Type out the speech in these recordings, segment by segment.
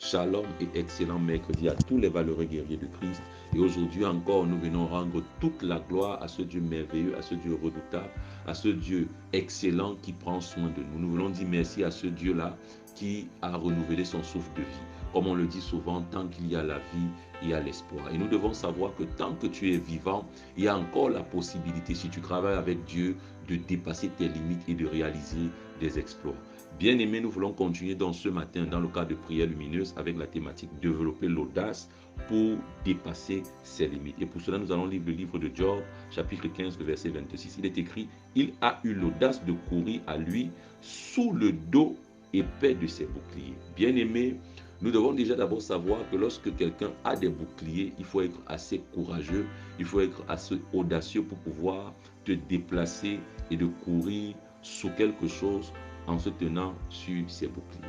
Shalom et excellent mercredi à tous les valeureux guerriers de Christ. Et aujourd'hui encore, nous venons rendre toute la gloire à ce Dieu merveilleux, à ce Dieu redoutable, à ce Dieu excellent qui prend soin de nous. Nous voulons dire merci à ce Dieu-là qui a renouvelé son souffle de vie. Comme on le dit souvent, tant qu'il y a la vie, il y a l'espoir. Et nous devons savoir que tant que tu es vivant, il y a encore la possibilité, si tu travailles avec Dieu, de dépasser tes limites et de réaliser des exploits. Bien-aimés, nous voulons continuer dans ce matin, dans le cadre de prière lumineuse, avec la thématique développer l'audace pour dépasser ses limites. Et pour cela, nous allons lire le livre de Job, chapitre 15, le verset 26. Il est écrit, il a eu l'audace de courir à lui sous le dos épais de ses boucliers. Bien-aimés, nous devons déjà d'abord savoir que lorsque quelqu'un a des boucliers, il faut être assez courageux, il faut être assez audacieux pour pouvoir te déplacer et de courir sous quelque chose en se tenant sur ses boucliers.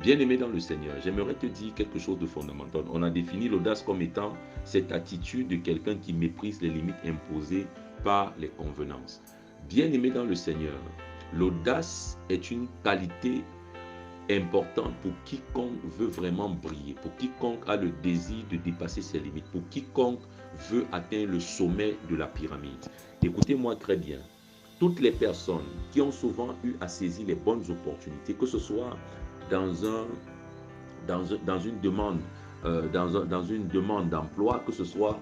Bien-aimé dans le Seigneur, j'aimerais te dire quelque chose de fondamental. On a défini l'audace comme étant cette attitude de quelqu'un qui méprise les limites imposées par les convenances. Bien-aimé dans le Seigneur, l'audace est une qualité importante pour quiconque veut vraiment briller, pour quiconque a le désir de dépasser ses limites, pour quiconque veut atteindre le sommet de la pyramide. Écoutez-moi très bien. Toutes les personnes qui ont souvent eu à saisir les bonnes opportunités, que ce soit dans une demande, dans une demande d'emploi, que ce soit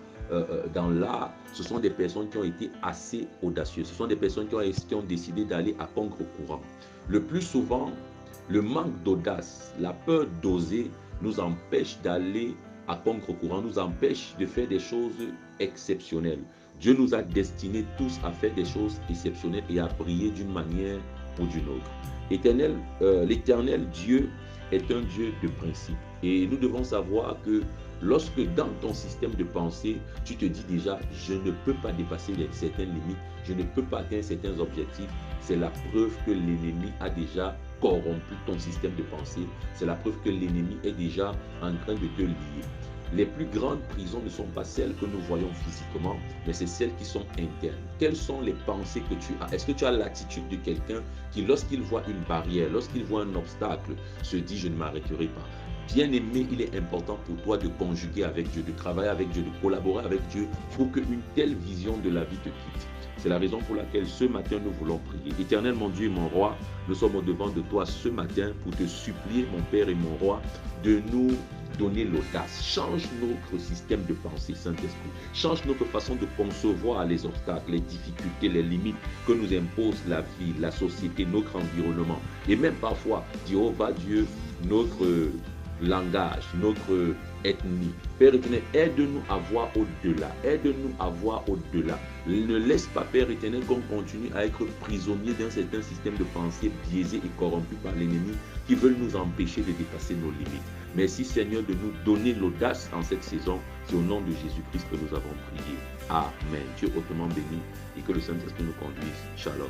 dans l'art, ce sont des personnes qui ont été assez audacieuses. Ce sont des personnes qui ont décidé d'aller à contre-courant. Le plus souvent, le manque d'audace, la peur d'oser nous empêche d'aller à contre-courant, nous empêche de faire des choses exceptionnelles. Dieu nous a destinés tous à faire des choses exceptionnelles et à briller d'une manière ou d'une autre. L'éternel Dieu est un Dieu de principe. Et nous devons savoir que lorsque dans ton système de pensée, tu te dis déjà, je ne peux pas dépasser certaines limites, je ne peux pas atteindre certains objectifs, c'est la preuve que l'ennemi a déjà corrompu ton système de pensée. C'est la preuve que l'ennemi est déjà en train de te lier. Les plus grandes prisons ne sont pas celles que nous voyons physiquement, mais c'est celles qui sont internes. Quelles sont les pensées que tu as? Est-ce que tu as l'attitude de quelqu'un qui, lorsqu'il voit une barrière, lorsqu'il voit un obstacle, se dit « je ne m'arrêterai pas ». Bien-aimé, il est important pour toi de conjuguer avec Dieu, de travailler avec Dieu, de collaborer avec Dieu pour qu'une telle vision de la vie te quitte. C'est la raison pour laquelle ce matin, nous voulons prier. Éternel, mon Dieu et mon roi, nous sommes au devant de toi ce matin pour te supplier, mon Père et mon roi, de nous donner l'audace. Change notre système de pensée, Saint-Esprit. Change notre façon de concevoir les obstacles, les difficultés, les limites que nous impose la vie, la société, notre environnement. Et même parfois, Jéhovah Dieu, notre langage, notre ethnie. Père éternel, aide-nous à voir au-delà. Aide-nous à voir au-delà. Ne laisse pas, Père éternel, qu'on continue à être prisonnier d'un certain système de pensée biaisé et corrompu par l'ennemi qui veulent nous empêcher de dépasser nos limites. Merci Seigneur de nous donner l'audace en cette saison. C'est au nom de Jésus-Christ que nous avons prié. Amen. Dieu hautement béni et que le Saint-Esprit nous conduise. Shalom.